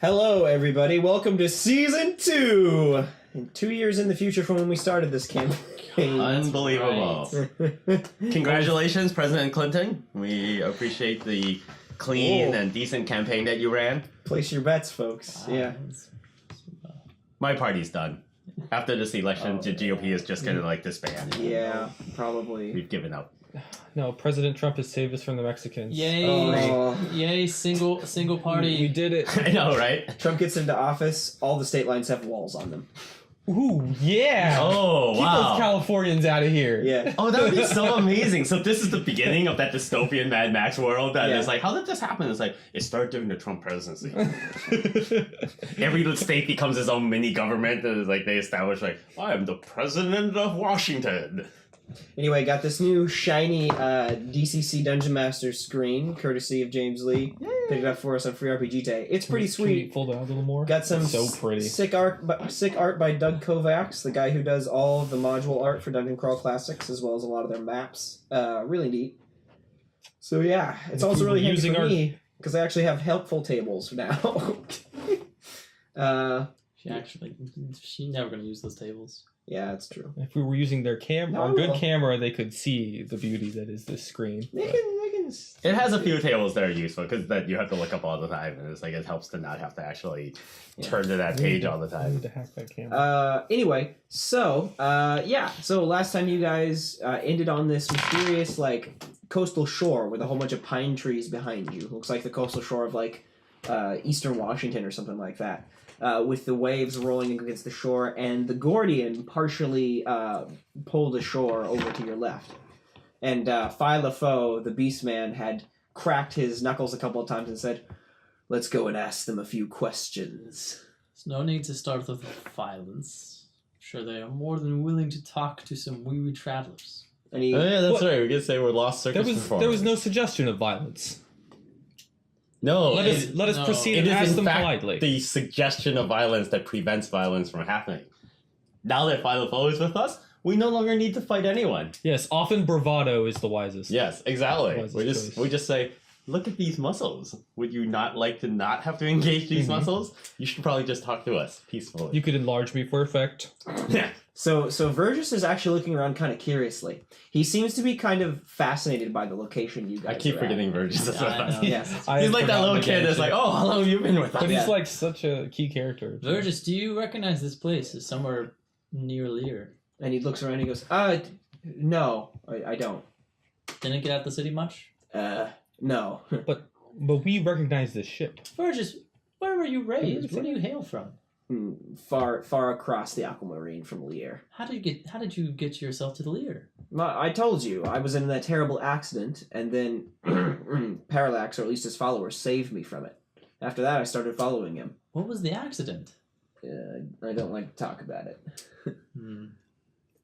Hello, everybody. Welcome to Season 2. And 2 years in the future from when we started this campaign. Unbelievable. Right. Congratulations, President Clinton. We appreciate the clean and decent campaign that you ran. Place your bets, folks. Yeah. My party's done. After this election, the GOP is just going to like disband. Yeah, probably. We've given up. No, President Trump has saved us from the Mexicans. Yay! Yay! Single party. We did it. I know, right? Trump gets into office. All the state lines have walls on them. Ooh, yeah! Oh, Keep wow. those Californians out of here. Yeah. Oh, that would be so amazing. So this is the beginning of that dystopian Mad Max world that is like, how did this happen? It's like, it started during the Trump presidency. Every state becomes its own mini government, and it's like they establish like, I am the president of Washington. Anyway, got this new shiny DCC Dungeon Master screen, courtesy of James Lee. Picked it up for us on Free RPG Day. It's pretty sweet. Fold it out a little more. Got some so pretty. Sick art by Doug Kovacs, the guy who does all of the module art for Dungeon Crawl Classics, as well as a lot of their maps. Really neat. So yeah, it's also really handy for me because I actually have helpful tables now. She's never gonna use those tables. Yeah, that's true. If we were using their good camera, they could see the beauty that is this screen. They can. It has a few tables that are useful because that you have to look up all the time, and it's like it helps to not have to actually turn to that page all the I time. need to hack that camera. Anyway, so so last time you guys ended on this mysterious coastal shore with a whole bunch of pine trees behind you. Looks like the coastal shore of eastern Washington or something like that. With the waves rolling against the shore, and the Gordian partially pulled ashore over to your left. And Phi LaFoe, the Beastman, had cracked his knuckles a couple of times and said, "Let's go and ask them a few questions." There's no need to start with violence. I'm sure they are more than willing to talk to some weary travelers. Oh yeah, that's right. We could say we're lost circus performers. There was no suggestion of violence. No, let us proceed and ask them politely. The suggestion of violence that prevents violence from happening. Now that Phi LaFoe is with us, we no longer need to fight anyone. Yes, often bravado is the wisest. Yes, exactly. Wisest We just say, look at these muscles. Would you not like to not have to engage these muscles? You should probably just talk to us peacefully. You could enlarge me for effect. Yeah. So Vergis is actually looking around kind of curiously. He seems to be kind of fascinated by the location you guys I keep forgetting Vergis is with us. Yes. He's like that little kid that's like, oh, how long have you been with us? But he's like such a key character. Vergis, do you recognize this place as somewhere near Lear? And he looks around and he goes, no, I don't. Didn't get out the city much? No. But we recognize this ship. Vergis, where were you raised? Where do you hail from? Far across the Aquamarine from Lear. How did you get yourself to the Lear? I told you, I was in that terrible accident, and then Parallax, or at least his followers, saved me from it. After that, I started following him. What was the accident? I don't like to talk about it.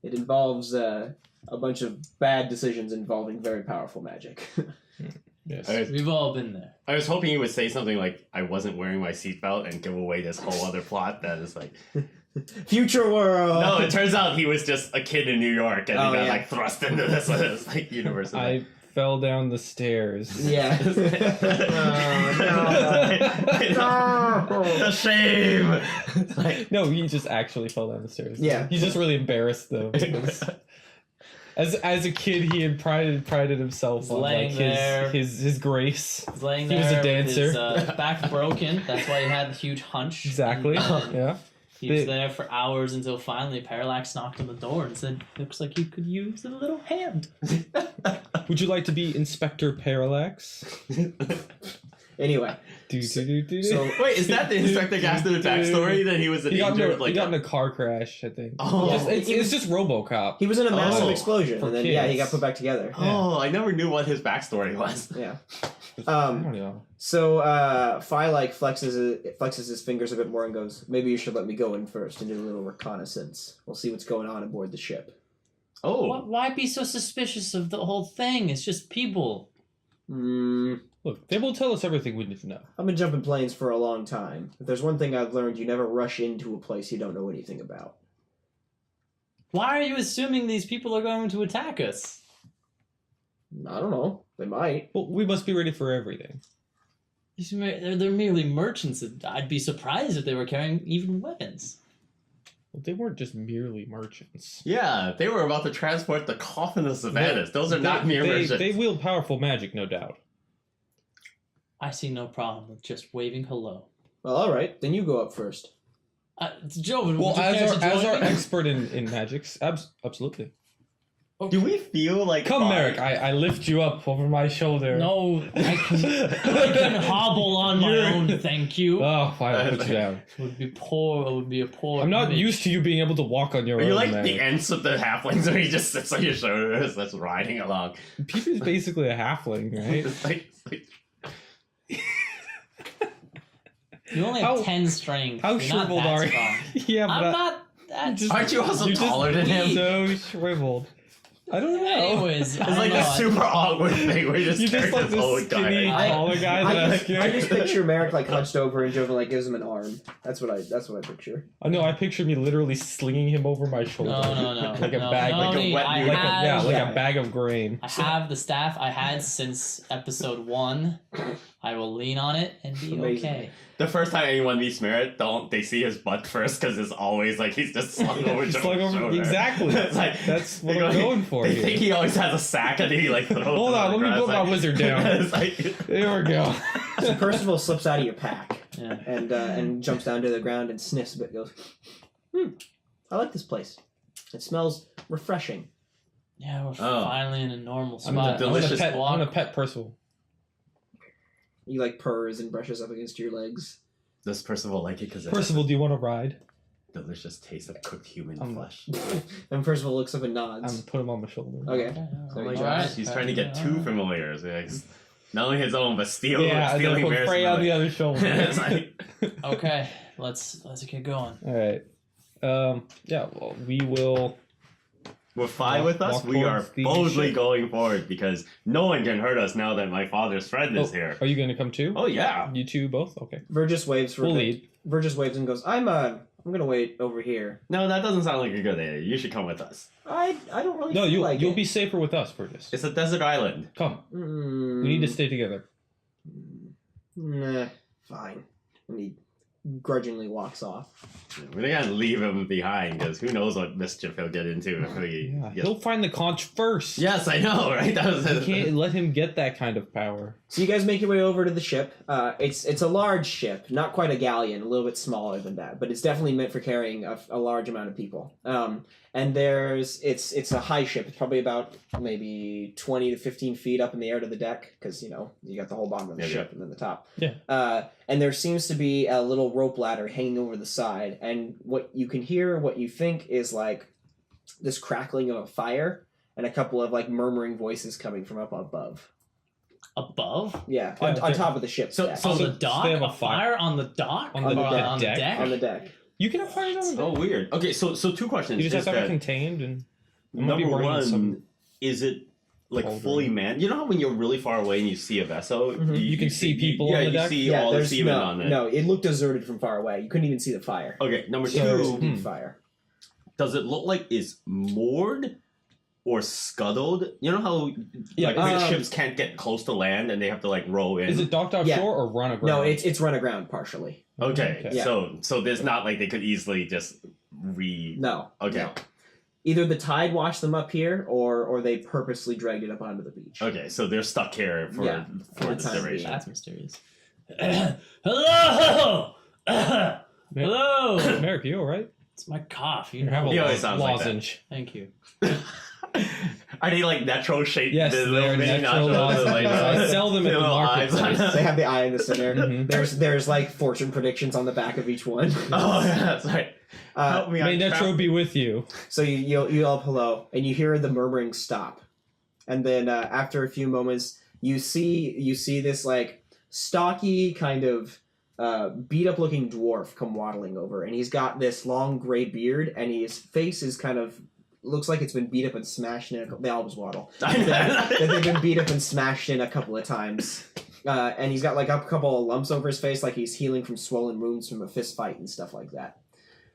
It involves a bunch of bad decisions involving very powerful magic. Yes. We've all been there. I was hoping he would say something like, I wasn't wearing my seatbelt and give away this whole other plot that is like... Future world! No, it turns out he was just a kid in New York and he got thrust into this universe. I fell down the stairs. Yeah. No. The shame! No, he just actually fell down the stairs. Yeah. He's just really embarrassed, though. As a kid, he had prided himself on his grace. He's laying he there was a dancer. with his back broken. That's why he had a huge hunch. Exactly. Yeah. He was there for hours until finally Parallax knocked on the door and said, "Looks like you could use a little hand." Would you like to be Inspector Parallax? Anyway. So, wait, is that the Inspector Gaston backstory that he was an injured? He got in a car crash, I think. Oh, it's just RoboCop. He was in a massive explosion, and then kids. he got put back together. Oh, I never knew what his backstory was. Yeah. I don't know. So Phi flexes his fingers a bit more and goes, "Maybe you should let me go in first and do a little reconnaissance. We'll see what's going on aboard the ship." Oh. Why be so suspicious of the whole thing? It's just people. Look, they will tell us everything we need to know. I've been jumping planes for a long time. If there's one thing I've learned, you never rush into a place you don't know anything about. Why are you assuming these people are going to attack us? I don't know. They might. Well, we must be ready for everything. They're merely merchants. I'd be surprised if they were carrying even weapons. Well, they weren't just merely merchants. Yeah, they were about to transport the coffin of Savannah. Those are not mere merchants. They wield powerful magic, no doubt. I see no problem with just waving hello. Well, all right. Then you go up first. Jovan, Well, would you care to as join our me? expert in magics, absolutely. Do we feel like Come, Merek, I lift you up over my shoulder. No, I can hobble on my own, thank you. Oh, fine, I'll put you down. It would be poor. It would be a poor. I'm not image. used to you being able to walk on your Are own. you like Merek. the ends of the halflings where he just sits on your shoulders that's riding along? Peepy's basically a halfling, right? It's like You only have 10 strength. How You're not shriveled that are strong. you? Yeah, but I'm not that just- aren't you also You're just taller than him? so shriveled. I don't know. Anyways, It's like a super awkward thing where you just You just carry like this old this skinny, guy. taller guy that I just picture Merek like hunched over and Jovan like gives him an arm. That's what I picture. I know. I picture me literally slinging him over my shoulder. No. Like a no, bag, no, like a me, wet I noodle. have, like Yeah. a bag of grain. I have the staff I had since episode 1. I will lean on it and be Amazing. okay. The first time anyone meets Merek, they see his butt first because it's always like he's just slung over He's Joe's slung over- shoulder. exactly. It's like, That's what they I'm go- going for They here. think he always has a sack and he like throws Hold it on, the let me grass, put my wizard down. It's like, There we go. So Percival slips out of your pack Yeah. and jumps down to the ground and sniffs a bit. Goes, I like this place. It smells refreshing. Yeah, we're Oh. finally in a normal I'm spot. delicious I'm walk. gonna pet Percival. He like purrs and brushes up against your legs. does Percival like it because it Percival, do you want to ride? has a delicious taste of cooked human I'm- flesh? And Percival looks up and I'm nods. gonna put him on my shoulder. Okay. Oh my Alright. gosh, he's trying to get two familiars. Like, not only his own, but stealing Yeah, and then stealing put Merrick's Frey on the familiar. other shoulder. It's like, Okay, let's get going. All right. Yeah. Well, we will. we're fine Walk- with us. walk We are towards the boldly ship. going forward because no one can hurt us now that my father's friend is here. Are you gonna come too? Oh yeah. You two both? Okay. Vergis waves for We'll a bit. lead. Vergis waves and goes, I'm gonna wait over here. No, that doesn't sound like a good idea. You should come with us. I don't really No, feel like you'll it. be safer with us, Burgess. It's a desert island. Come. Mm, We need to stay together. Nah, fine. And he grudgingly walks off. We're not gonna leave him behind because who knows what mischief he'll get into if we. Yeah. Get... He'll find the conch first. Yes, I know, right? That was You can't let him get that kind of power. So you guys make your way over to the ship. It's a large ship, not quite a galleon, a little bit smaller than that, but it's definitely meant for carrying a large amount of people. And it's a high ship. It's probably about maybe 20 to 15 feet up in the air to the deck, because you got the whole bottom of the Yeah, ship and then the top. Yeah. And there seems to be a little rope ladder hanging over the side, and what you can hear, what you think is like this crackling of a fire, and a couple of like murmuring voices coming from up above. Above? Yeah, Yeah, on top of the ship. So- deck. so On the they dock? have a A fire on the dock? On the Or deck. on the Deck. deck? on the deck. You can have fire on the Oh, weird. Okay, so two questions. You just have Is to have it that- contained and it might be Number burning one, some is it like cauldron. fully manned? You know how when you're really far away and you see a vessel, Mhm. You can see people yeah, on the you deck? see all the there's seamen no, on it. no, it looked deserted from far away. You couldn't even see the fire. Okay, number So there was two, indeed fire. does it look like it's moored or scuttled? You know how Yeah, like um, ships can't get close to land and they have to like row in. Is it docked Yeah. offshore or run aground? No, it's run aground partially. Okay, Okay. Yeah. so there's not like they could easily just No. Okay. No. Either the tide washed them up here, or they purposely dragged it up onto the beach. Okay, so they're stuck here for Yeah, for for the the time duration. That's mysterious. Hello! Hello! Merek, you alright? It's my cough. You You have a know. He always sounds like that. lozenge. Thank you. Are they like natural shaped? Yes, the little they're mini natural nachos, lozenges. I sell them at the little eyes on marketplace. They have the eye in the center. Mhm. There's like fortune predictions on the back of each one. Oh, yeah, that's right. Help me! May I'm Netro trapped. be with you. So you yell hello, and you hear the murmuring stop, and then after a few moments, you see this like stocky kind of beat up looking dwarf come waddling over, and he's got this long gray beard, and his face is kind of looks like it's been beat up and smashed in. They always waddle. that they've been beat up and smashed in a couple of times. And he's got like a couple of lumps over his face, like he's healing from swollen wounds from a fist fight and stuff like that.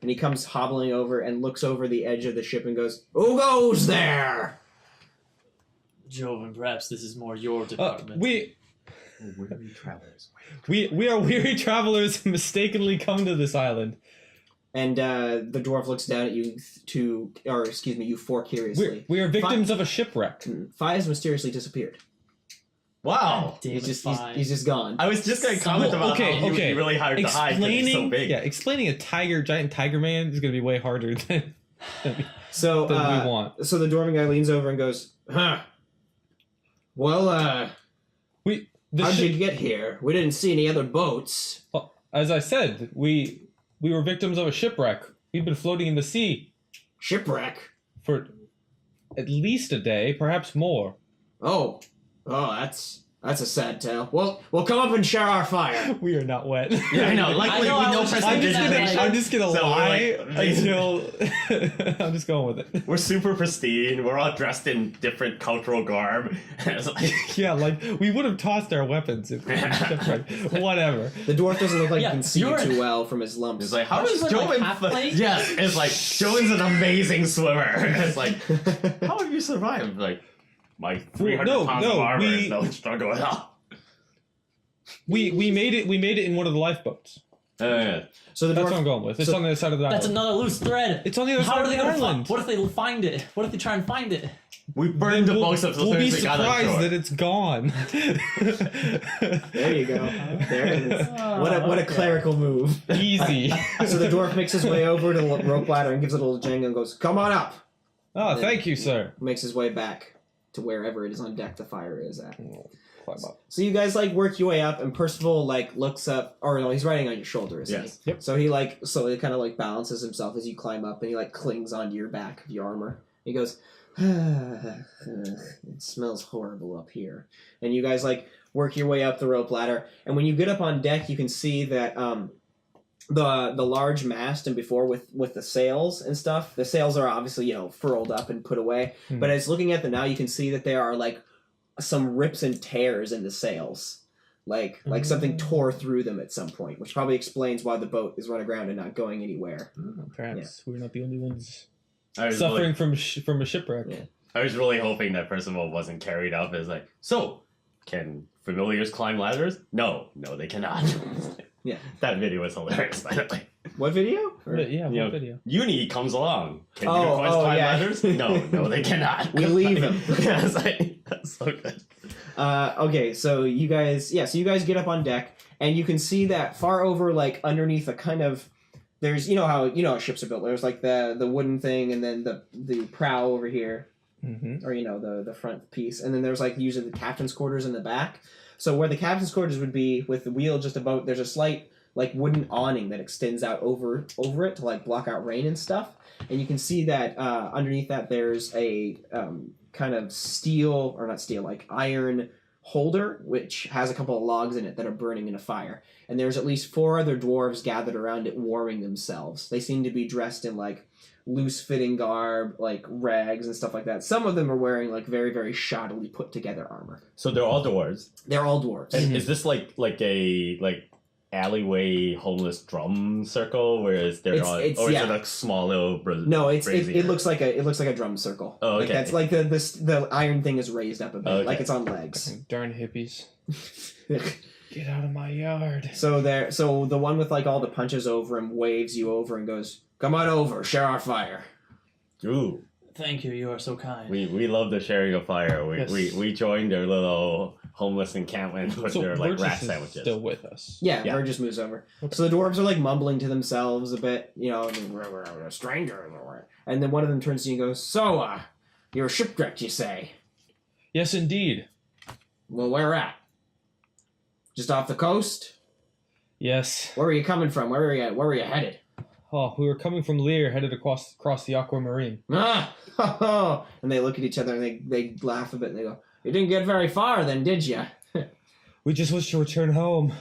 And he comes hobbling over and looks over the edge of the ship and goes, "Who goes there?" Jovan, perhaps this is more your department. Weary travelers. We are weary travelers who mistakenly come to this island. And the dwarf looks down at you you four curiously. We are victims of a shipwreck. Fi has mysteriously disappeared. Wow. He's just gone. I was just going to comment about how he would be really hard to hide because he's so big. Yeah, explaining a giant tiger man is going to be way harder than we want. So the dwarven guy leans over and goes, "Huh. Well, how'd you get here? We didn't see any other boats." Well, as I said, we were victims of a shipwreck. We've been floating in the sea. Shipwreck? For at least a day, perhaps more. Oh, that's a sad tale. Well, we'll come up and share our fire. We are not wet. Yeah, I know. Luckily, we know prestidigitation. I'm just gonna lie until I'm just going with it. We're super pristine. We're all dressed in different cultural garb. Yeah, like we would have tossed our weapons. Whatever. The dwarf doesn't look like he can see you too well from his lumps. It's like, how does Jovan? Yes, it's like Jovan's an amazing swimmer. It's like, how have you survived? Like. My 300 pounds of armor is no struggle at all. We made it in one of the lifeboats. So that's what I'm going with. It's on the other side of the island. That's another loose thread. It's on the other side of the island. What if they find it? What if they try and find it? We burned the boats up. We'll be surprised that it's gone. There you go. There it is. What a clerical move. Easy. So the dwarf makes his way over to the rope ladder and gives it a little jangle and goes, "Come on up." Oh, thank you, sir. Makes his way back to wherever it is on deck the fire is at. Climb up. So you guys work your way up, and Percival looks up, or no, he's riding on your shoulder, isn't he? Yep. So he slowly kind of balances himself as you climb up, and he clings onto your back of your armor. He goes, "It smells horrible up here." And you guys work your way up the rope ladder, and when you get up on deck, you can see that the large mast and before with the sails and stuff, the sails are obviously furled up and put away, but as looking at them now, you can see that there are some rips and tears in the sails, like something tore through them at some point, which probably explains why the boat is run aground and not going anywhere. Perhaps we're not the only ones suffering from a shipwreck. Yeah. I was really hoping that Percival wasn't carried up as so can familiars climb ladders? No, they cannot. Yeah, that video was hilarious, by the way. What video? What video? Uni comes along. Can unicorns climb ladders? No, they cannot. We leave them. Yeah, that's so good. Okay, so you guys get up on deck, and you can see that far over, underneath a kind of, there's how ships are built. There's the wooden thing, and then the prow over here, or the front piece, and then there's usually the captain's quarters in the back. So where the captain's quarters would be, with the wheel just about, there's a slight wooden awning that extends out over it to block out rain and stuff. And you can see that underneath that there's a kind of iron holder which has a couple of logs in it that are burning in a fire. And there's at least 4 other dwarves gathered around it warming themselves. They seem to be dressed in loose-fitting garb, rags and stuff like that. Some of them are wearing very, very shoddily put together armor. So they're all dwarves. They're all dwarves. And is this a alleyway homeless drum circle, whereas they're all, or is it a small little? No, it looks like a drum circle. Oh, okay. That's the iron thing is raised up a bit, like it's on legs. Darn hippies. Get out of my yard. So the one with all the punches over him waves you over and goes, "Come on over, share our fire." Ooh. Thank you. You are so kind. We love the sharing of fire. We joined their little homeless encampment with their rat sandwiches. Still with us. Yeah, Burgess moves over. Okay. So the dwarves are mumbling to themselves a bit, we're a stranger. And then one of them turns to you and goes, "So, you're shipwrecked, you say?" Yes, indeed. Well, where at? Just off the coast? Yes. Where were you coming from? Where were you headed? Oh, we were coming from Lear, headed across the aquamarine. And they look at each other and they laugh a bit and they go, "You didn't get very far then, did you?" We just wish to return home.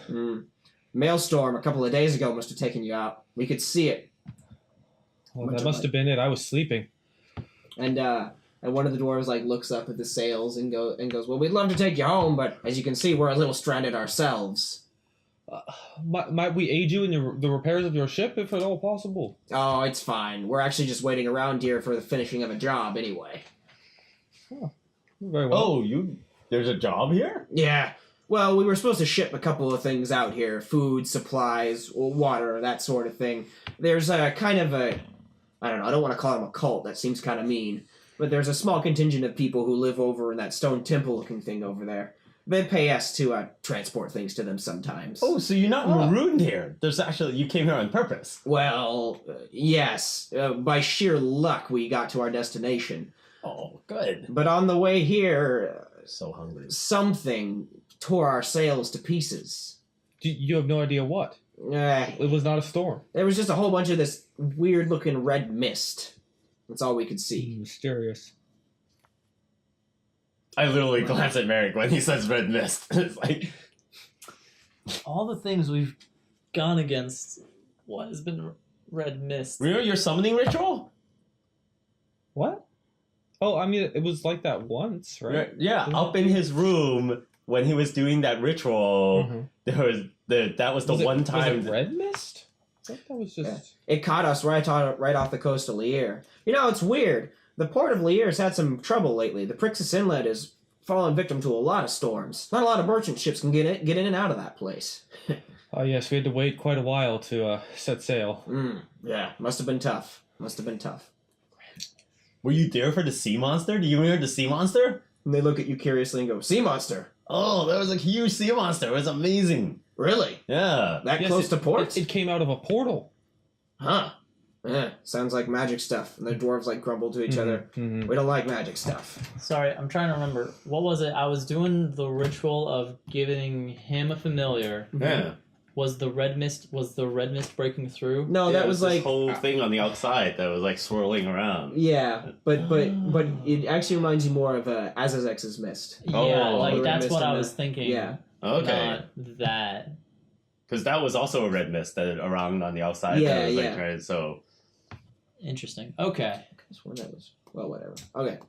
Maelstrom a couple of days ago must have taken you out. We could see it. Well, that must have been it. I was sleeping. And one of the dwarves looks up at the sails and goes, "Well, we'd love to take you home, but as you can see, we're a little stranded ourselves." Might we aid you in the repairs of your ship, if at all possible? Oh, it's fine. We're actually just waiting around here for the finishing of a job anyway. Oh, very well. Oh, there's a job here? Yeah. Well, we were supposed to ship a couple of things out here. Food, supplies, water, that sort of thing. There's a kind of a... I don't know, I don't want to call them a cult. That seems kind of mean. But there's a small contingent of people who live over in that stone temple-looking thing over there. They pay us to transport things to them sometimes. Oh, so you're not marooned here. There's actually... You came here on purpose. Well, yes. By sheer luck, we got to our destination. Oh, good. But on the way here... So hungry. Something tore our sails to pieces. You have no idea what? It was not a storm. There was just a whole bunch of this weird-looking red mist. That's all we could see. Mysterious. I literally glance at Merek when he says red mist. It's like... All the things we've gone against, what has been red mist? Remember your summoning ritual? What? Oh, I mean, it was like that once, right? Yeah, up in his room when he was doing that ritual, that was the one time... Was it red mist? I thought that was just... Yeah. It caught us right off the coast of Lier. You know, it's weird. The port of Lier's had some trouble lately. The Prixis Inlet has fallen victim to a lot of storms. Not a lot of merchant ships can get in and out of that place. Oh, yes, we had to wait quite a while to set sail. Yeah, must have been tough. Were you there for the sea monster? Do you remember the sea monster? And they look at you curiously and go, sea monster? Oh, there was a huge sea monster. It was amazing. Really? Yeah. That close to port? It came out of a portal. Huh. Yeah, sounds like magic stuff. And the dwarves grumble to each other. We don't like magic stuff. Sorry, I'm trying to remember. What was it? I was doing the ritual of giving him a familiar. Yeah. Was the red mist breaking through? No, that was this like whole thing on the outside that was swirling around. Yeah, but it actually reminds you more of Azazex's mist. Yeah, that's what I was thinking. Yeah. Okay. Not that. Because that was also a red mist that around on the outside. Yeah, that was so. Interesting. Okay. I guess one that was whatever. Okay.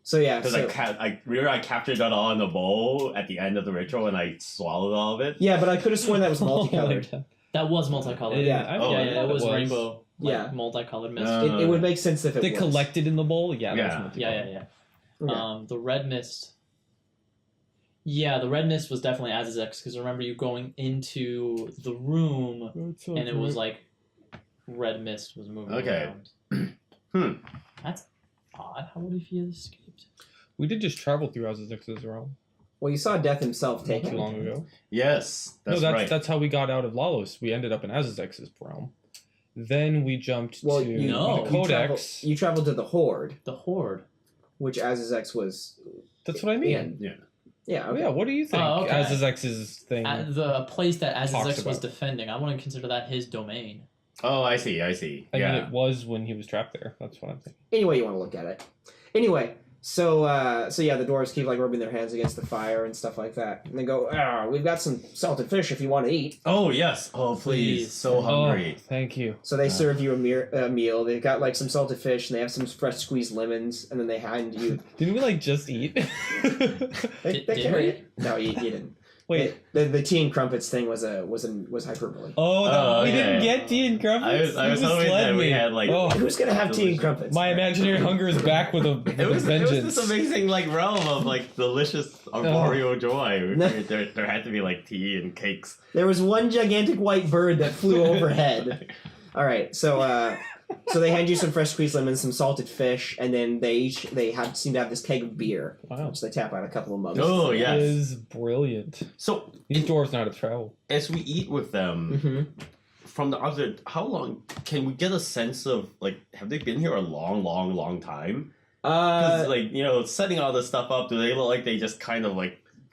So yeah, because I captured that all in a bowl at the end of the ritual and I swallowed all of it. Yeah, but I could have sworn that was multicolored. That was multicolored. It was rainbow. Multicolored mist. It would make sense if it they was. collected in the bowl. Yeah. Yeah. Okay. The red mist. Yeah, the red mist was definitely Azazex because remember you going into the room and it was like red mist was moving around. That's odd. How would he have escaped? We did just travel through Azazex's realm. Well, you saw Death himself take Not it. too long ago. Yes, that's right. That's how we got out of Lalos. We ended up in Azazex's realm. Then we jumped to the Codex. You traveled to the Horde. The Horde. Which Azazex was... That's what I mean. Yeah, okay. Yeah, what do you think Azazex's thing? The place that Azazex was defending, I want to consider that his domain. Oh, I see. I mean, it was when he was trapped there. That's what I'm thinking. Anyway, you want to look at it. Anyway, so yeah, the dwarves keep rubbing their hands against the fire and stuff like that. And they go, we've got some salted fish if you want to eat. Oh, yes. Oh, please. So hungry. Oh, thank you. So they serve you a meal. They've got some salted fish and they have some fresh squeezed lemons and then they hand you... Didn't we just eat? They carry it. No, you didn't. Wait, the tea and crumpets thing was hyperbole. We didn't get tea and crumpets. I was hoping that we had who's gonna have tea and crumpets? My imaginary hunger is back with a vengeance. It was this amazing realm of delicious arboreal joy. There had to be tea and cakes. There was one gigantic white bird that flew overhead. All right, so they hand you some fresh squeezed lemons, some salted fish, and then they seem to have this keg of beer, which they tap out a couple of mugs. Oh, yes. It is brilliant. So these dwarves know how to travel. As we eat with them, from the other, how long can we get a sense of have they been here a long time? Because setting all this stuff up, do they look like they just kind of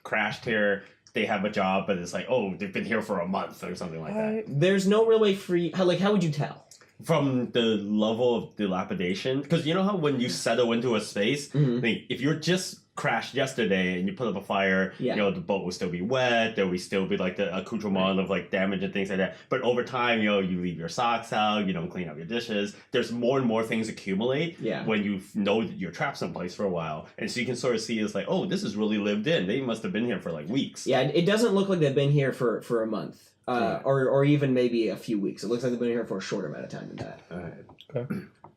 crashed here? They have a job, but it's they've been here for a month or something like that. There's no real way for you. How would you tell? From the level of dilapidation, because you know how when you settle into a space, if you're just crashed yesterday and you put up a fire, the boat will still be wet, there will still be the accoutrement of damage and things like that. But over time, you leave your socks out, you don't clean up your dishes. There's more and more things accumulate when you know that you're trapped someplace for a while, and so you can sort of see it's this is really lived in. They must have been here for weeks. Yeah, it doesn't look like they've been here for a month. Or even maybe a few weeks. It looks like they've been here for a shorter amount of time than that. All right. Okay.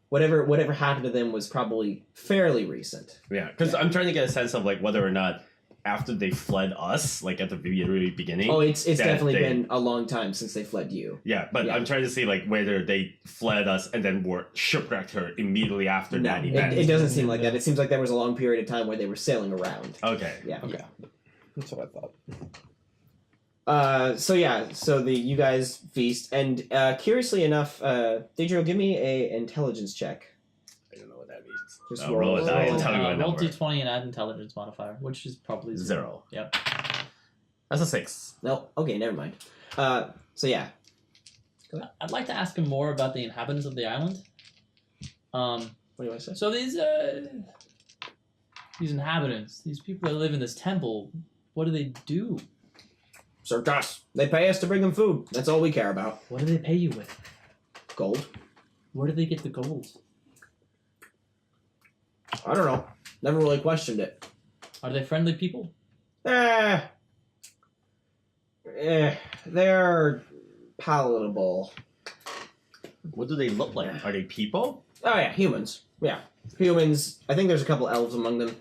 Whatever happened to them was probably fairly recent. Yeah, because I'm trying to get a sense of whether or not after they fled us, like at the very beginning. Oh, it's definitely been a long time since they fled you. Yeah, but I'm trying to see like whether they fled us and then were shipwrecked her immediately after that event. It doesn't seem like that. It seems like there was a long period of time where they were sailing around. Okay. Yeah. Okay. That's what I thought. So you guys feast, and curiously enough, Deidre, give me a intelligence check. I don't know what that means. Just roll a die and tell me what roll number. d20 and add intelligence modifier, which is probably 0. Yep. That's a 6. No, okay, never mind. So yeah. I'd like to ask him more about the inhabitants of the island. What do you want to say? So these inhabitants, these people that live in this temple, what do they do? Serve us. They pay us to bring them food. That's all we care about. What do they pay you with? Gold. Where do they get the gold? I don't know. Never really questioned it. Are they friendly people? They're palatable. What do they look like? Are they people? Oh yeah, humans. Yeah, humans. I think there's a couple elves among them.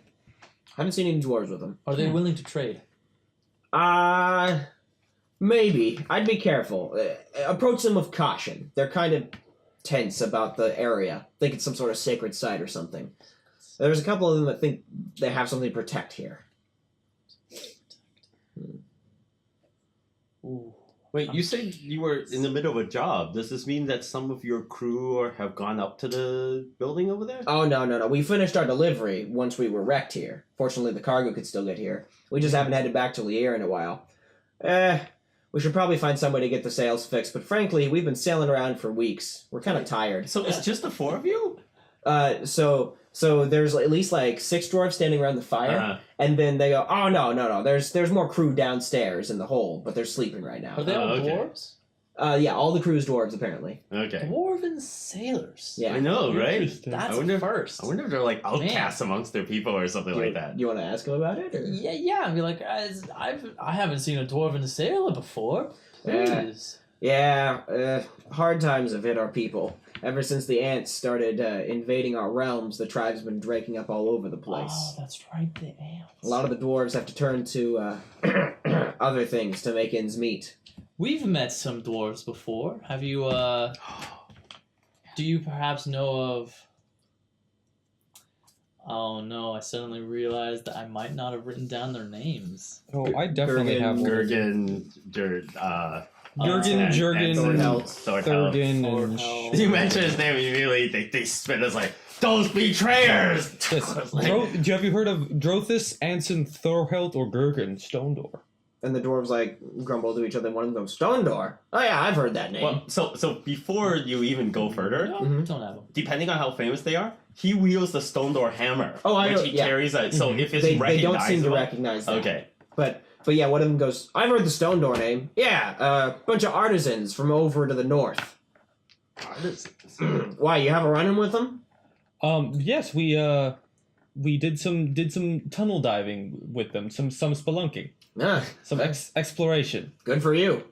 Haven't seen any dwarves with them. Are they willing to trade? Maybe. I'd be careful. Approach them with caution. They're kind of tense about the area. Think it's some sort of sacred site or something. There's a couple of them that think they have something to protect here. Ooh. Wait, you said you were in the middle of a job. Does this mean that some of your crew have gone up to the building over there? Oh, no. We finished our delivery once we were wrecked here. Fortunately, the cargo could still get here. We just haven't headed back to Lier in a while. We should probably find some way to get the sails fixed, but frankly, we've been sailing around for weeks. We're kind of tired. So it's just the 4 of you? So there's at least like 6 dwarves standing around the fire, and then they go, oh, no. There's more crew downstairs in the hold, but they're sleeping right now. Are they all okay. dwarves? Yeah, all the crew's dwarves, apparently. Okay. Dwarven sailors. Yeah. I know, right? That's I wonder, first. I wonder if they're like outcasts amongst their people or something like that. You want to ask him about it? Or? Yeah. I'd be like, I haven't seen a dwarven sailor before. Please. Yeah, hard times have hit our people. Ever since the ants started invading our realms, the tribe's been breaking up all over the place. Oh, that's right, the ants. A lot of the dwarves have to turn to other things to make ends meet. We've met some dwarves before. Have you, do you perhaps know of... Oh no, I suddenly realized that I might not have written down their names. Oh, I definitely have one. Jurgen, Jurgen, Thorgen, and... You mentioned his name immediately, they spit us like, those betrayers! Yes. Have you heard of Drothus, Anson, Thorhelt, or Gurgen, Stone Door? And the dwarves like grumble to each other. One of them goes, Stone Door. Oh yeah, I've heard that name. Well, so before you even go further, Don't have them. depending on how famous they are, he wields the Stone Door hammer. Oh, I know. Which he carries. So if it's they don't seem to recognize that. Okay. But yeah, one of them goes, I've heard the Stone Door name. Yeah, a bunch of artisans from over to the north. Artisans? Why, you have a run-in with them? Yes, we did some tunnel diving with them, some spelunking. Some exploration. Good for you.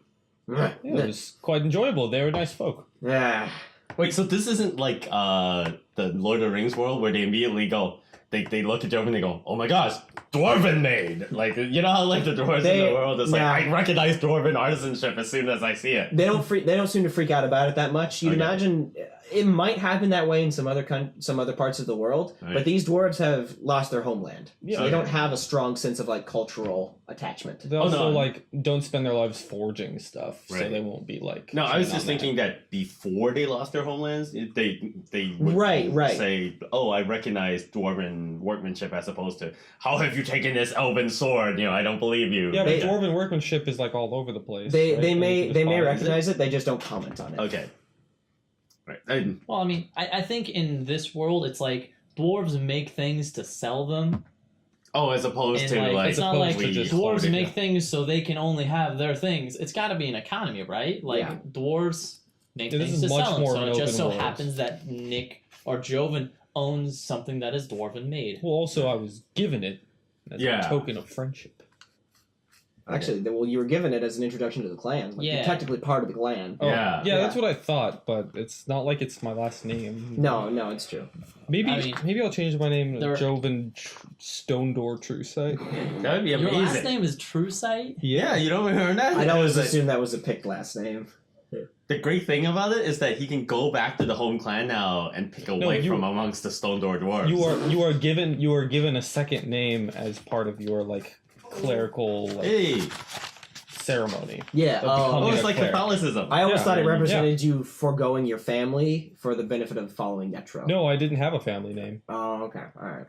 Yeah, it was quite enjoyable. They were nice folk. Yeah. Wait, so this isn't like the Lord of the Rings world where they immediately go, they look at Jovan and they go, oh my gosh, Dwarven made! Like, you know how like the dwarves in the world is like, I recognize Dwarven artisanship as soon as I see it. They don't seem to freak out about it that much. You'd imagine it might happen that way in some other parts of the world, but these dwarves have lost their homeland. Yeah. So they don't have a strong sense of like cultural attachment. They also like don't spend their lives forging stuff, so they won't be like. No, I was just thinking that before they lost their homelands, they would say, "Oh, I recognize Dwarven workmanship," as opposed to, "How have you taken this elven sword?" I don't believe you. Yeah, but Dwarven workmanship is like all over the place. They may recognize it. They just don't comment on it. Okay. Right. Well, I mean, I think in this world, it's like dwarves make things to sell them. Oh, as opposed to like it's not like dwarves make it. things so they can only have their things. It's got to be an economy, right? Like dwarves make things to sell them. So it just so happens that Nick or Jovan owns something that is dwarven made. Well, also I was given it as a token of friendship. Actually, well, you were given it as an introduction to the clan. Like, Yeah. You're technically part of the clan. Oh, Yeah. yeah, that's what I thought, but it's not like it's my last name. No, it's true. Maybe I'll change my name to there- Jovan Stone Door True Sight. That would be Your amazing. last name is True Sight? Yeah, you don't remember that? I'd always Like, assumed that was a picked last name. the great thing about it is that he can go back to the home clan now and pick a wife from amongst the Stone Door Dwarves. You are given a second name as part of your like clerical ceremony. Yeah. Oh, it's like cleric. Catholicism. I always thought it yeah. represented you foregoing your family for the benefit of following that trope. No, I didn't have a family name. Oh, okay. All right.